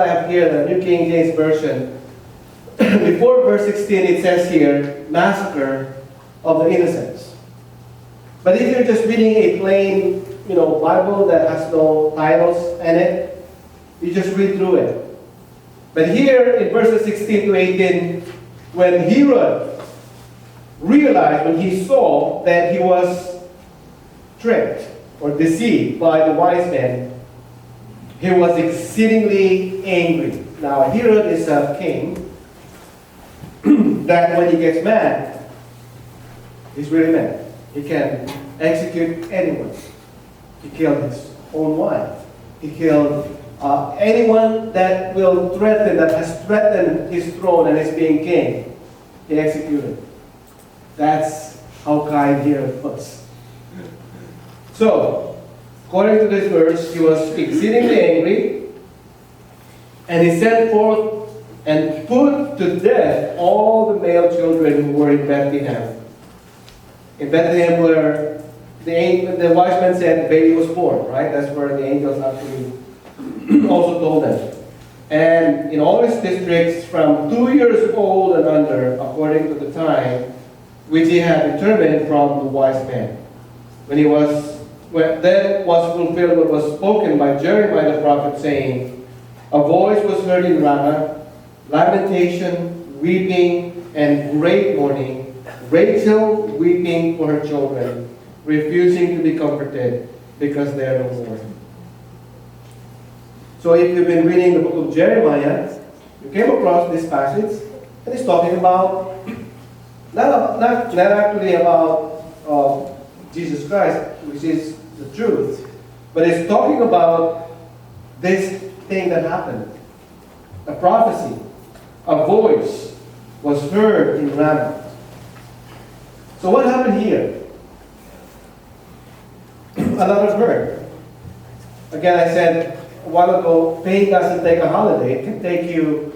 I have here, the New King James Version, before verse 16 it says here, massacre of the innocents. But if you're just reading a plain, Bible that has no titles in it, you just read through it. But here in verses 16 to 18, when Herod realized, when he saw that he was tricked or deceived by the wise men, he was exceedingly angry. Now Herod is a king that when he gets mad, he's really mad. He can execute anyone. He killed his own wife. He killed anyone that will threaten, that has threatened his throne and his being king. He executed. That's how kind Herod was. So, according to this verse, he was exceedingly angry, and he sent forth and put to death all the male children who were in Bethlehem. In Bethlehem, where the wise men said the baby was born, right? That's where the angels actually also told them. And in all his districts, from 2 years old and under, according to the time which he had determined from the wise men. Then was fulfilled what was spoken by Jeremiah the prophet, saying, a voice was heard in Ramah, lamentation, weeping, and great mourning, Rachel weeping for her children, refusing to be comforted because they are no more. So if you've been reading the book of Jeremiah, you came across this passage, and it's talking about, not actually about Jesus Christ, which is the truth, but it's talking about this thing that happened. A prophecy, a voice was heard in Ramah. So what happened here? A lot of hurt. Again, I said a while ago, pain doesn't take a holiday. It can take you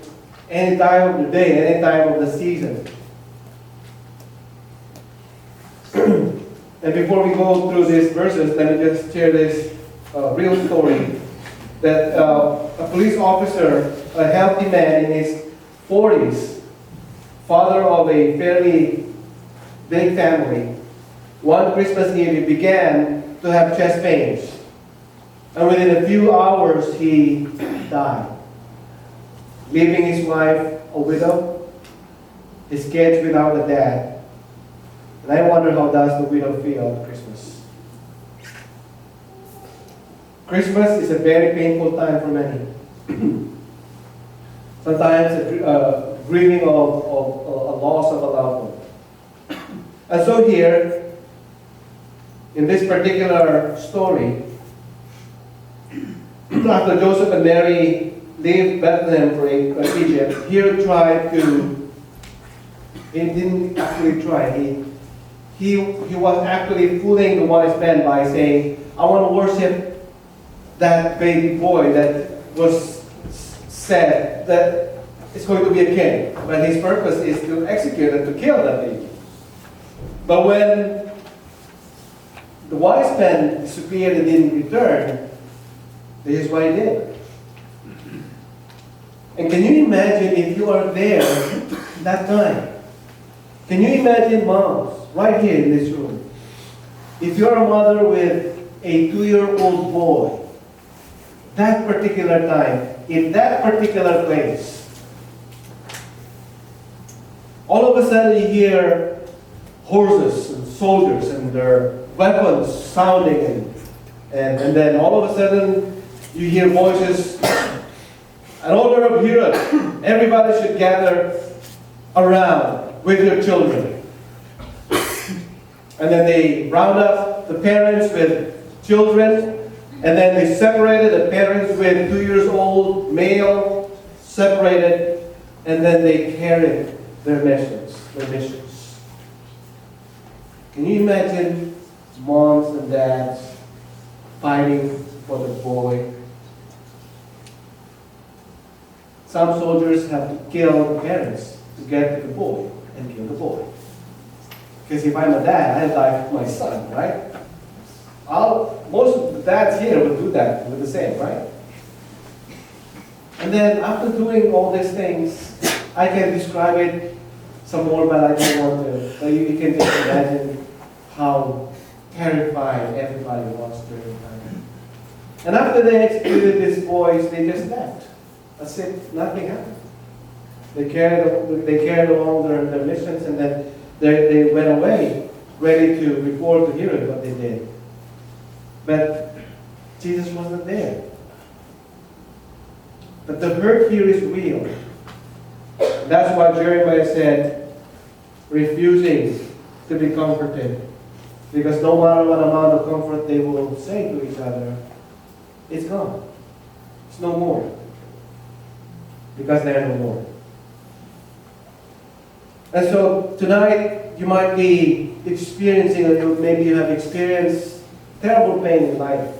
any time of the day, any time of the season. And before we go through these verses, let me just share this real story. That a police officer, a healthy man in his 40s, father of a fairly big family, one Christmas Eve he began to have chest pains. And within a few hours he died, leaving his wife a widow, his kids without a dad. And I wonder, how does the widow feel at Christmas? Christmas is a very painful time for many. Sometimes grieving of a loss of a loved one. And so here, in this particular story, after Joseph and Mary left Bethlehem for Egypt, he didn't actually try. He was actually fooling the wise men by saying, I want to worship that baby boy that was said that is going to be a king. But his purpose is to execute and to kill that baby. But when the wise men disappeared and didn't return, this is what he did. And can you imagine if you are there that time? Can you imagine moms right here in this room? If you're a mother with a 2-year-old boy, that particular time, in that particular place, all of a sudden you hear horses and soldiers and their weapons sounding, and then all of a sudden you hear voices, an order of Herod, everybody should gather around with your children. And then they round up the parents with children, and then they separated the parents with 2 years old male, separated, and then they carried their missions. Can you imagine moms and dads fighting for the boy? Some soldiers have to kill the parents to get to the boy and kill the boy. Because if I'm a dad, I like my son, right? Most of the dads here would do that, with the same, right? And then after doing all these things, I can describe it some more, but I don't want to. But you can just imagine how terrified everybody was during the time. And after they executed these boys, they just left. That's it. Nothing happened. They carried along their missions, and then they went away, ready to report to Herod what they did. But Jesus wasn't there. But the hurt here is real. That's why Jeremiah said, refusing to be comforted. Because no matter what amount of comfort they will say to each other, it's gone. It's no more. Because they're no more. And so tonight you might be experiencing, or maybe you have experienced terrible pain in life.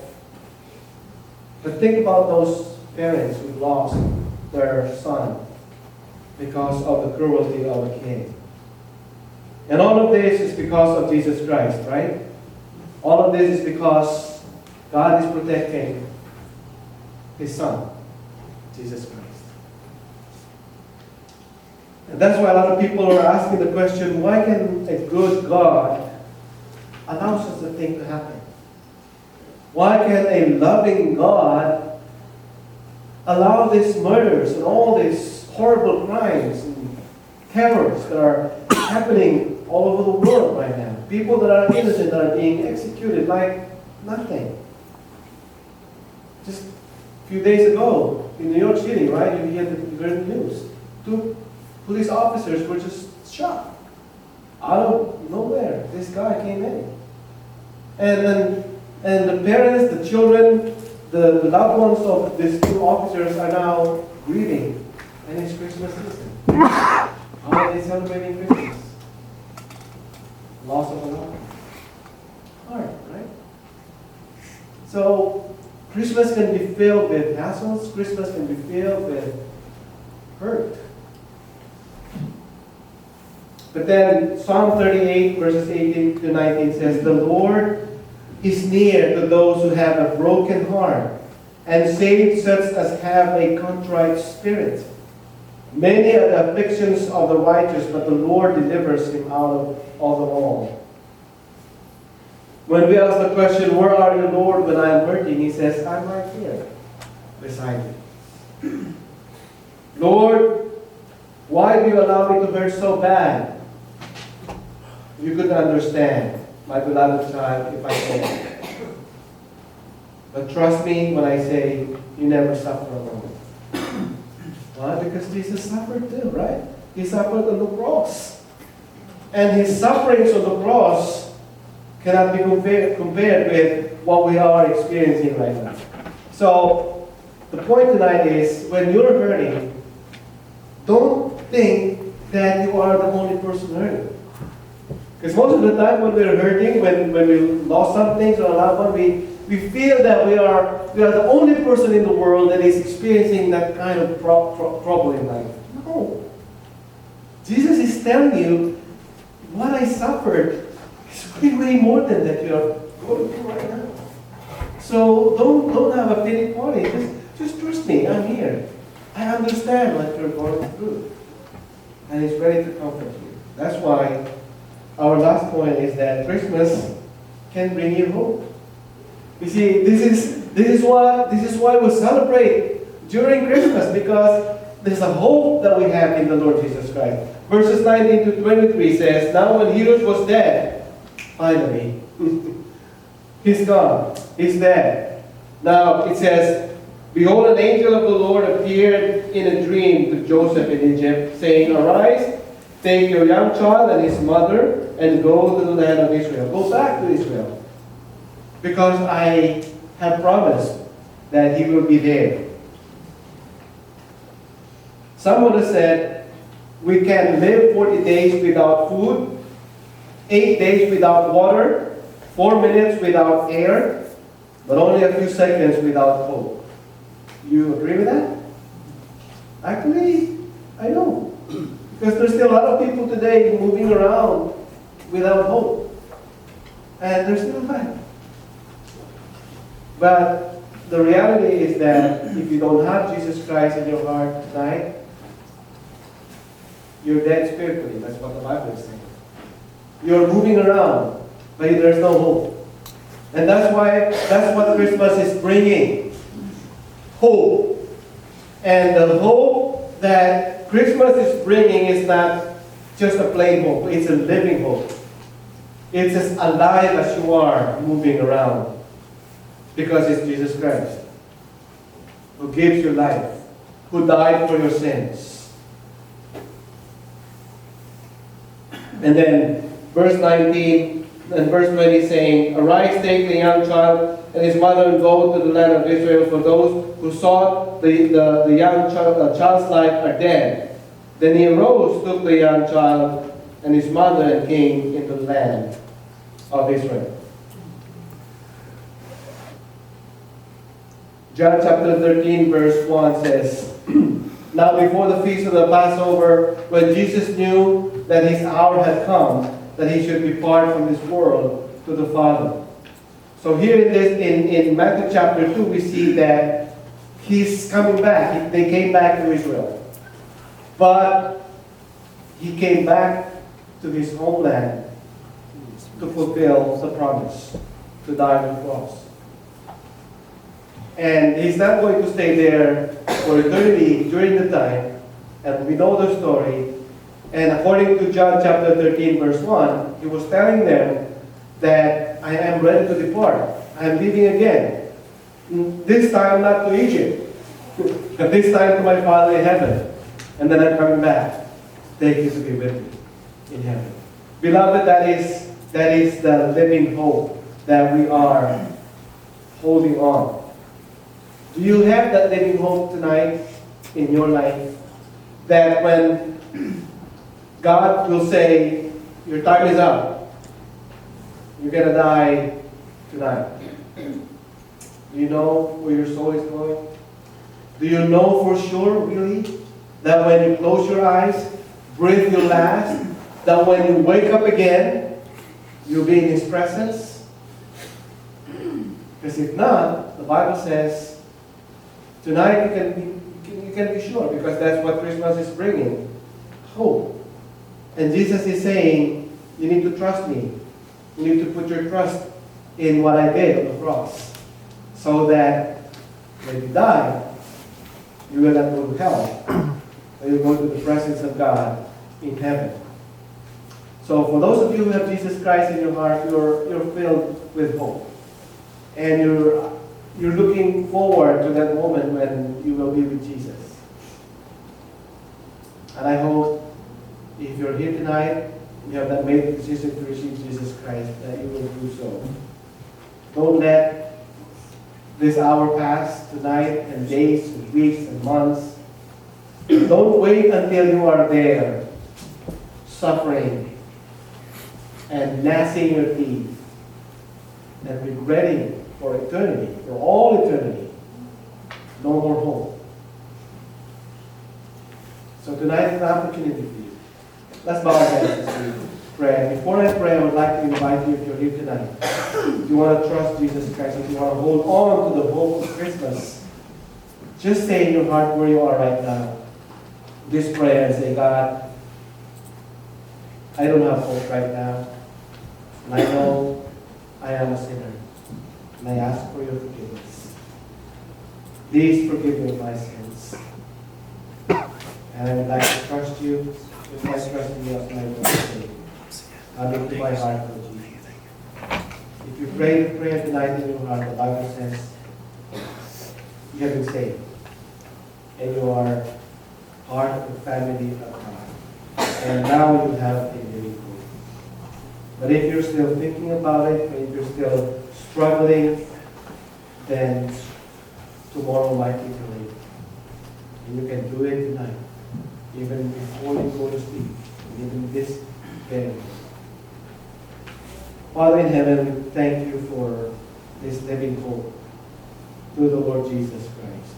But think about those parents who lost their son because of the cruelty of a king. And all of this is because of Jesus Christ, right? All of this is because God is protecting His Son, Jesus Christ. And that's why a lot of people are asking the question, why can a good God allow such a thing to happen? Why can a loving God allow these murders and all these horrible crimes and terrors that are happening all over the world right now? People that are innocent that are being executed like nothing. Just a few days ago in New York City, right? You hear the news. 2 police officers were just shot. Out of nowhere, this guy came in. And the parents, the children, the loved ones of these 2 officers are now grieving. And it's Christmas season. How are they celebrating Christmas? Loss of a life. Hard, right? So, Christmas can be filled with hassles. Christmas can be filled with hurt. But then Psalm 38 verses 18 to 19 says, the Lord is near to those who have a broken heart, and saves such as have a contrite spirit. Many are the afflictions of the righteous, but the Lord delivers him out of them all. When we ask the question, where are you, Lord, when I am hurting? He says, I'm right here, beside you. Lord, why do you allow me to hurt so bad? You could understand, my beloved child, if I said. But trust me when I say, you never suffer alone. Why? Because Jesus suffered too, right? He suffered on the cross. And His sufferings on the cross cannot be compared with what we are experiencing right now. So, the point tonight is, when you're hurting, don't think that you are the only person hurting. Because most of the time when we're hurting, when we lost something or a loved one, we feel that we are the only person in the world that is experiencing that kind of trouble in life. No. Jesus is telling you, what I suffered is way, way more than that you are going through right now. So don't have a pity party. Just trust me, I'm here. I understand what you're going through. And He's ready to comfort you. That's why our last point is that Christmas can bring you hope. You see, this is why we celebrate during Christmas, because there's a hope that we have in the Lord Jesus Christ. Verses 19 to 23 says, now when Herod was dead, finally, he's gone. He's dead. Now it says, behold, an angel of the Lord appeared in a dream to Joseph in Egypt, saying, arise, take your young child and his mother, and go to the land of Israel. Go back to Israel. Because I have promised that He will be there. Someone has said, we can live 40 days without food, 8 days without water, 4 minutes without air, but only a few seconds without hope. You agree with that? Actually, I know. Because there's still a lot of people today moving around without hope. And there's still life. But the reality is that if you don't have Jesus Christ in your heart tonight, you're dead spiritually. That's what the Bible is saying. You're moving around, but there's no hope. And that's what Christmas is bringing. Hope. And the hope that Christmas is bringing is not just a plain hope. It's a living hope. It's as alive as you are moving around. Because it's Jesus Christ who gives you life, who died for your sins. And then verse 19 and verse 20 saying, "Arise, take the young child and his mother and go to the land of Israel, for those who sought the young child's life are dead." Then he arose, took the young child and his mother, and came into the land of Israel. John chapter 13 verse 1 says, "Now before the feast of the Passover, when Jesus knew that his hour had come, that he should depart from this world to the Father." So here in Matthew chapter 2, we see that he's coming back. They came back to Israel. But he came back to his homeland to fulfill the promise, to die on the cross. And he's not going to stay there for eternity during the time. And we know the story. And according to John chapter 13 verse 1, he was telling them that I am ready to depart. I am leaving again. This time not to Egypt, but this time to my Father in heaven. And then I'm coming back. Take you to be with me in heaven. Beloved, that is the living hope that we are holding on. Do you have that living hope tonight in your life? That when God will say, your time is up, you're going to die tonight. Do you know where your soul is going? Do you know for sure, really, that when you close your eyes, breathe your last, that when you wake up again, you'll be in His presence? Because if not, the Bible says, tonight you can be sure, because that's what Christmas is bringing, hope. And Jesus is saying, you need to trust me. You need to put your trust in what I did on the cross, so that when you die, you will not go to hell, but you'll go to the presence of God in heaven. So for those of you who have Jesus Christ in your heart, you're filled with hope. And you're looking forward to that moment when you will be with Jesus. And I hope if you're here tonight, you have not made the decision to receive Jesus Christ, that you will do so. Don't let this hour pass tonight, and days, and weeks, and months. Don't wait until you are there, suffering, and gnashing your teeth, and regretting for eternity, for all eternity. No more hope. So tonight is an opportunity for you. Let's bow our heads as we pray. Before I pray, I would like to invite you, if you're here tonight, if you want to trust Jesus Christ, if you want to hold on to the hope of Christmas, just say in your heart where you are right now this prayer and say, God, I don't have hope right now. And I know I am a sinner. And I ask for your forgiveness. Please forgive me of my sins. And I would like to trust you, just like trusting you as my Lord and Savior. Come into my heart, Lord Jesus. If you pray the prayer tonight in your heart, the Bible says you have been saved. And you are part of the family of God. And now you have a living hope. But if you're still thinking about it, or if you're still struggling, then tomorrow might be too late. And you can do it tonight, even before you go to sleep, even this very moment. Father in heaven, thank you for this living hope through the Lord Jesus Christ.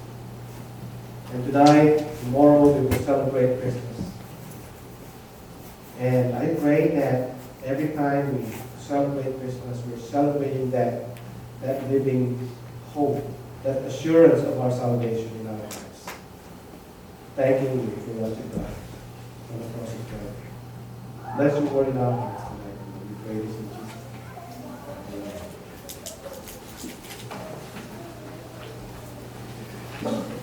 And tonight, tomorrow, we will celebrate Christmas. And I pray that every time we celebrate Christmas, we're celebrating that living hope that assurance of our salvation in our hearts. Thanking you for what you've done on the cross of Calvary. Bless your word in our hearts tonight. And we pray this in Jesus' name. Amen.